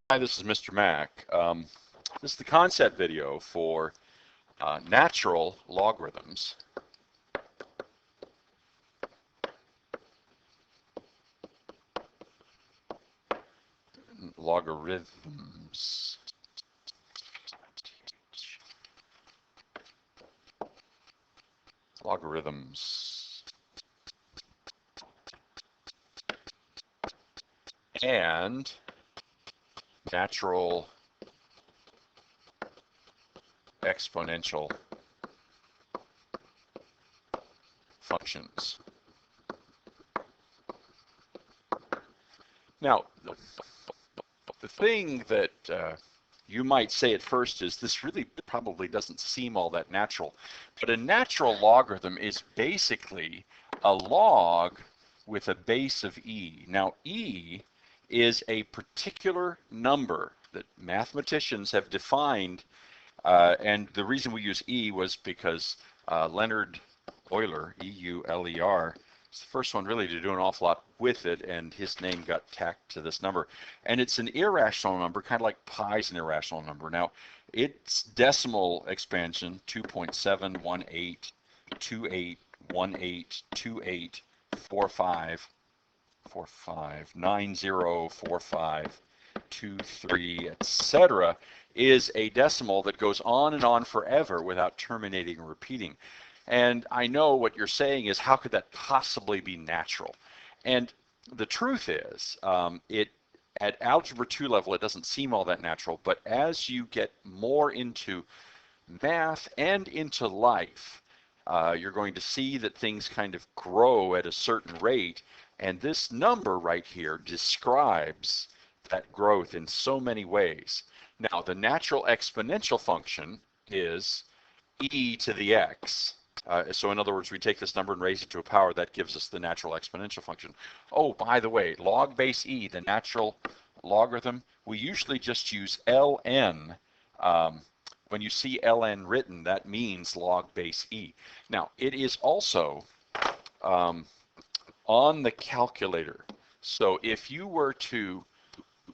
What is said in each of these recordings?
Hi, this is Mr. Mac. This is the concept video for natural logarithms. Logarithms. Logarithms. And natural exponential functions. Now, the thing that you might say at first is this really probably doesn't seem all that natural. But a natural logarithm is basically a log with a base of e. Now, e is a particular number that mathematicians have defined, and the reason we use e was because Leonard Euler, E-U-L-E-R, it's the first one really to do an awful lot with it, and his name got tacked to this number. And it's an irrational number, kind of like pi is an irrational number. Now, its decimal expansion, 2.718282845904523, etc., is a decimal that goes on and on forever without terminating or repeating. And I know what you're saying is, how could that possibly be natural? And the truth is, at algebra 2 level, it doesn't seem all that natural, but as you get more into math and into life, you're going to see that things kind of grow at a certain rate, and this number right here describes that growth in so many ways. Now, the natural exponential function is e to the x. So in other words, we take this number and raise it to a power. That gives us the natural exponential function. Oh, by the way, log base e, the natural logarithm, we usually just use ln. When you see ln written, that means log base e. Now, it is also on the calculator. So if you were to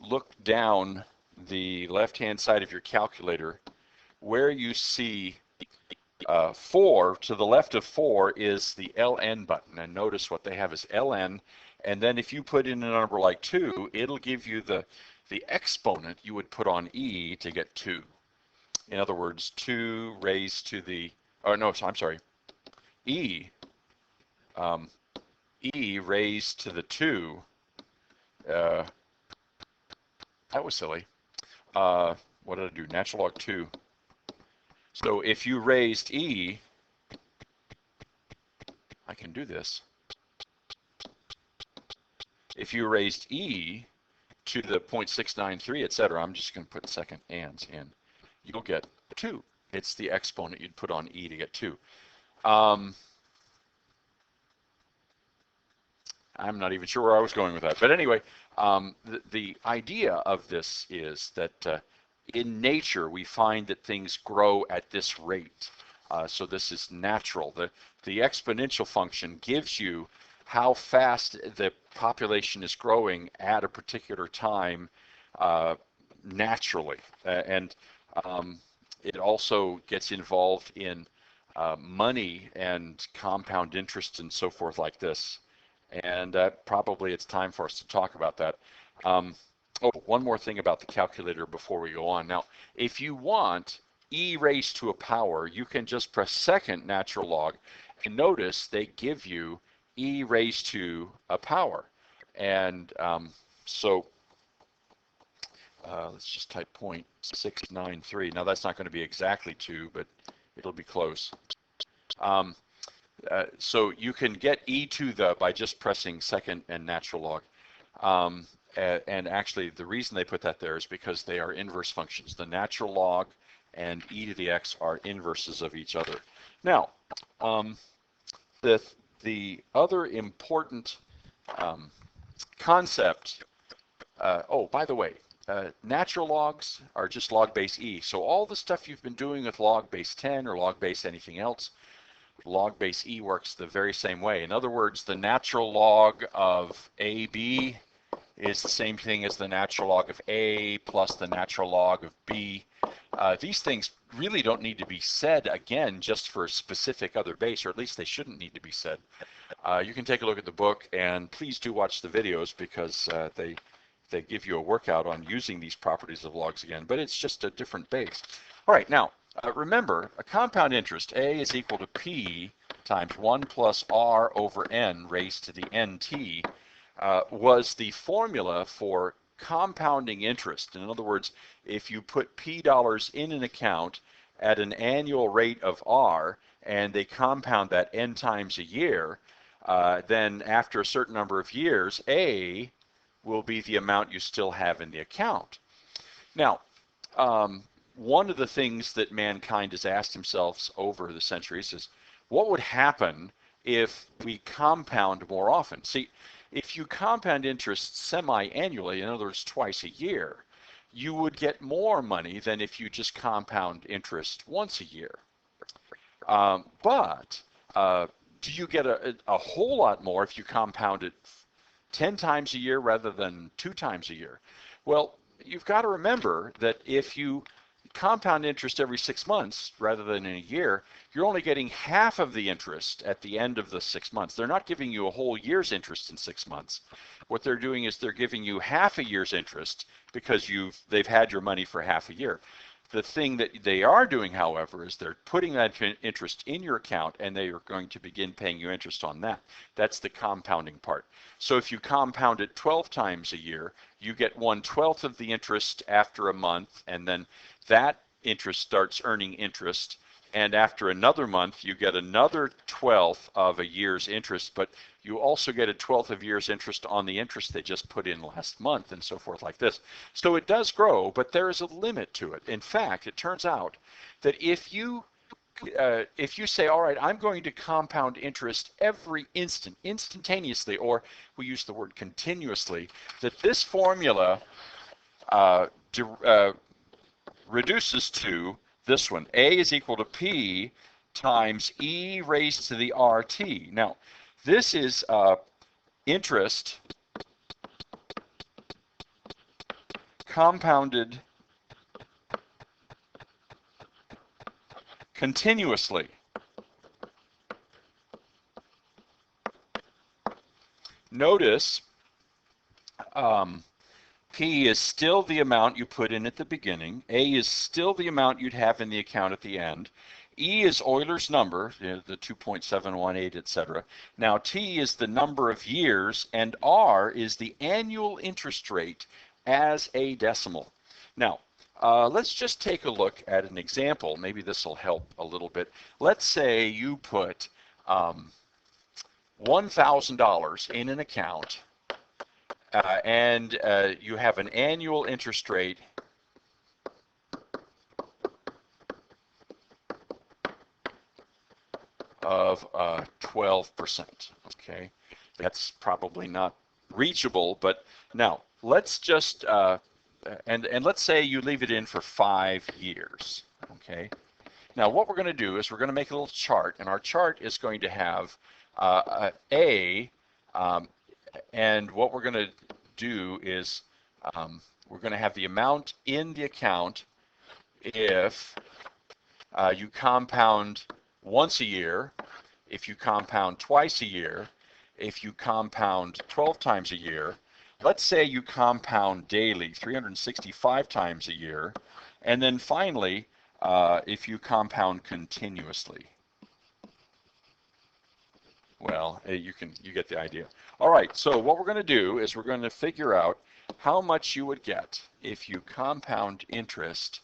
look down the left-hand side of your calculator, where you see 4, to the left of 4 is the ln button, and notice what they have is ln, and then if you put in a number like 2, it'll give you the exponent you would put on e to get 2. In other words, 2 raised to the, oh no, I'm sorry, e raised to the 2, that was silly. What did I do? Natural log 2. So if you raised e, I can do this. If you raised e to the 0.693, etc., I'm just going to put second ands in, you'll get 2. It's the exponent you'd put on e to get 2. I'm not even sure where I was going with that. But anyway, the idea of this is that in nature, we find that things grow at this rate. So this is natural. The exponential function gives you how fast the population is growing at a particular time naturally. And it also gets involved in money and compound interest and so forth like this. And probably it's time for us to talk about that. Oh, one more thing about the calculator before we go on. Now, if you want e raised to a power, you can just press second natural log, and notice they give you e raised to a power. And so let's just type 0.693. Now, that's not going to be exactly 2, but it'll be close. So you can get e to the by just pressing second and natural log. And actually, the reason they put that there is because they are inverse functions. The natural log and e to the x are inverses of each other. Now, the other important concept, oh, by the way, natural logs are just log base e. So all the stuff you've been doing with log base 10 or log base anything else, log base e works the very same way. In other words, the natural log of AB is the same thing as the natural log of A plus the natural log of B. These things really don't need to be said again just for a specific other base, or at least they shouldn't need to be said. You can take a look at the book, and please do watch the videos because they give you a workout on using these properties of logs again, but it's just a different base. All right, now remember, a compound interest, A is equal to P times 1 plus R over N raised to the NT, was the formula for compounding interest. In other words, if you put P dollars in an account at an annual rate of R, and they compound that N times a year, then after a certain number of years, A will be the amount you still have in the account. Now, one of the things that mankind has asked themselves over the centuries is, what would happen if we compound more often? See, if you compound interest semi-annually, in other words, twice a year, you would get more money than if you just compound interest once a year. But do you get a whole lot more if you compound it 10 times a year rather than 2 times a year? Well, you've got to remember that if you compound interest every 6 months rather than in a year, you're only getting half of the interest at the end of the 6 months. They're not giving you a whole year's interest in 6 months. What they're doing is they're giving you half a year's interest because they've had your money for half a year. The thing that they are doing, however, is they're putting that interest in your account, and they are going to begin paying you interest on that. That's the compounding part. So if you compound it 12 times a year, you get 1/12 of the interest after a month, and then that interest starts earning interest. And after another month, you get another 1/12 of a year's interest, but you also get a 1/12 of a year's interest on the interest they just put in last month, and so forth like this. So it does grow, but there is a limit to it. In fact, it turns out that if you say, all right, I'm going to compound interest every instantaneously, or we use the word continuously, that this formula reduces to this one. A is equal to P times E raised to the RT. Now, this is interest compounded continuously. Notice P is still the amount you put in at the beginning. A is still the amount you'd have in the account at the end. E is Euler's number, the 2.718, etc. Now T is the number of years, and R is the annual interest rate as a decimal. Now, let's just take a look at an example. Maybe this will help a little bit. Let's say you put $1,000 in an account, and you have an annual interest rate of 12%. Okay, that's probably not reachable, but now let's just and let's say you leave it in for 5 years. Okay, now what we're going to do is we're going to make a little chart, and our chart is going to have and what we're going to do is we're going to have the amount in the account if you compound once a year, if you compound twice a year, if you compound 12 times a year. Let's say you compound daily, 365 times a year, and then finally, if you compound continuously. Well, you get the idea. All right, so what we're going to do is we're going to figure out how much you would get if you compound interest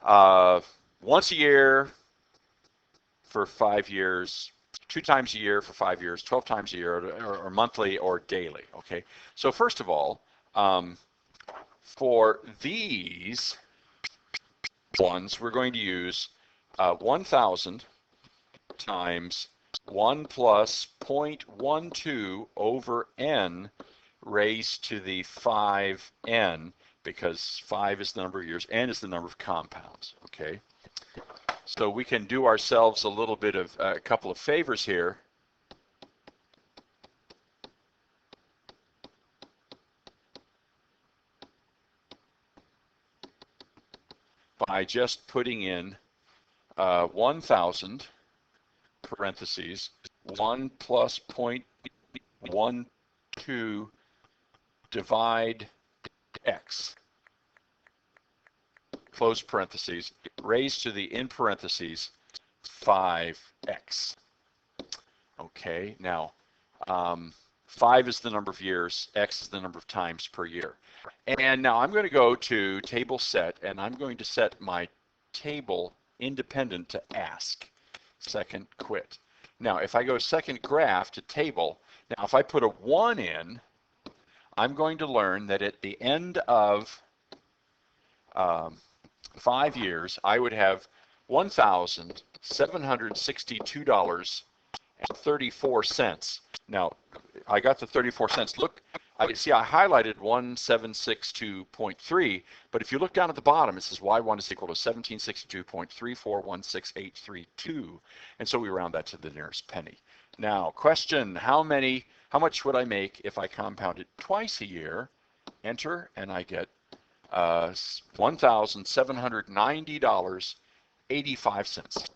once a year for 5 years, 2 times a year for 5 years, 12 times a year, or monthly or daily. Okay, so first of all, for these ones, we're going to use 1,000 times 1 plus 0.12 over n raised to the 5n, because 5 is the number of years, n is the number of compounds. Okay, so we can do ourselves a little bit of a couple of favors here. by just putting in 1,000 parentheses 1 plus 0.12 divide x, close parentheses, raised to the in parentheses 5x. Okay, now 5 is the number of years, x is the number of times per year. And now I'm going to go to table set, and I'm going to set my table independent to ask, second quit. Now if I go second graph to table, now if I put a 1 in, I'm going to learn that at the end of 5 years, I would have $1,762.34. Now, I got the 34 cents. Look, I highlighted 1762.3, but if you look down at the bottom, it says y1 is equal to 1762.3416832, and so we round that to the nearest penny. Now, question, how much would I make if I compounded twice a year? Enter, and I get $1,790.85.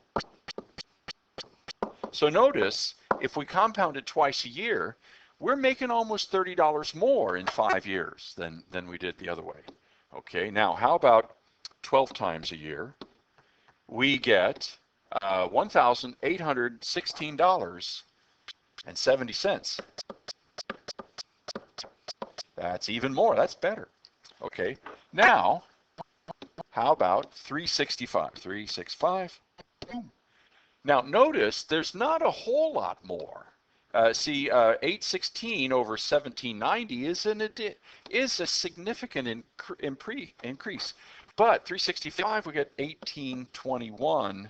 So notice, if we compounded twice a year, we're making almost $30 more in 5 years than we did the other way. Okay, now how about 12 times a year? We get $1,816.70. That's even more, that's better. Okay, now, how about 365? 365. Now notice there's not a whole lot more. 816 over 1790 is a significant increase. But 365, we get 1821.94,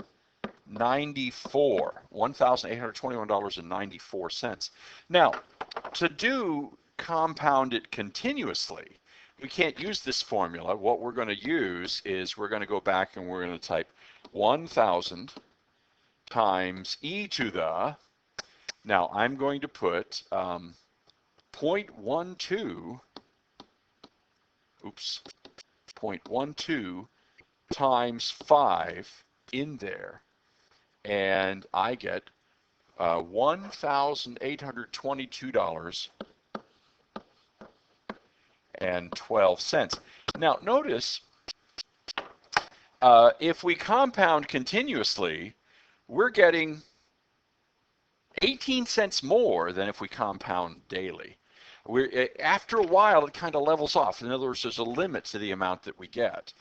$1,821.94. Now, to do compound it continuously, we can't use this formula. What we're going to use is we're going to go back and we're going to type 1,000 times e to the, now I'm going to put 0.12 times 5 in there, and I get $1,822.12. Now notice, if we compound continuously, we're getting 18 cents more than if we compound daily. After a while, it kind of levels off. In other words, there's a limit to the amount that we get.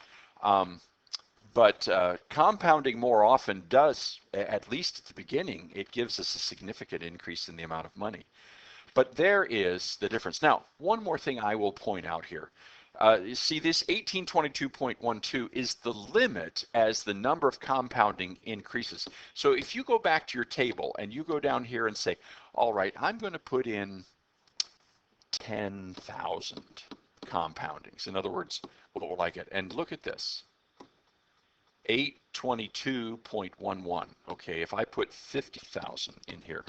But compounding more often does, at least at the beginning, it gives us a significant increase in the amount of money. But there is the difference. Now, one more thing I will point out here. You see, this 1822.12 is the limit as the number of compounding increases. So if you go back to your table and you go down here and say, all right, I'm going to put in 10,000 compoundings. In other words, what will I get? And look at this. 822.11. Okay, if I put 50,000 in here,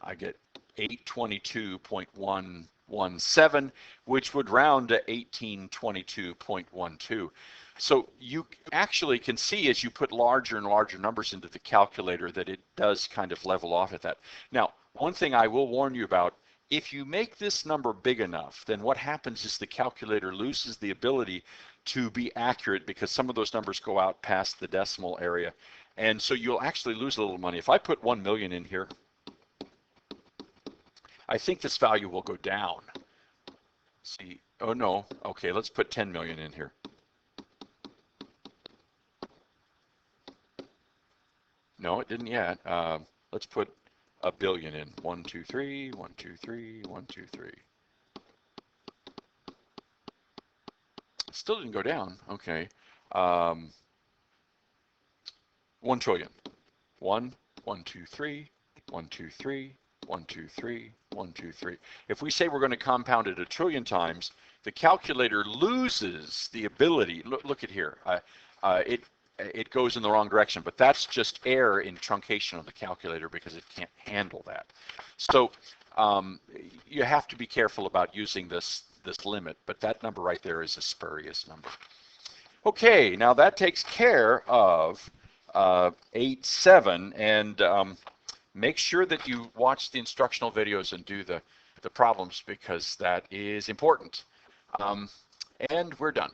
I get 822.117, which would round to 1822.12. So you actually can see as you put larger and larger numbers into the calculator that it does kind of level off at that. Now, one thing I will warn you about, if you make this number big enough, then what happens is the calculator loses the ability to be accurate because some of those numbers go out past the decimal area. And so you'll actually lose a little money. If I put 1 million in here, I think this value will go down. See, oh no, okay, let's put 10 million in here. No, it didn't yet. Let's put a billion in. 1, 2, 3, 1, 2, 3, 1, 2, 3. Still didn't go down. Okay. 1 trillion. 1, 1, 2, 3, 1, 2, 3, 1, 2, 3, 1, 2, 3. If we say we're going to compound it 1 trillion times, the calculator loses the ability. Look at here. It goes in the wrong direction, but that's just error in truncation of the calculator because it can't handle that. So you have to be careful about using this limit, but that number right there is a spurious number. Okay, now that takes care of 8-7, and make sure that you watch the instructional videos and do the problems because that is important. And we're done.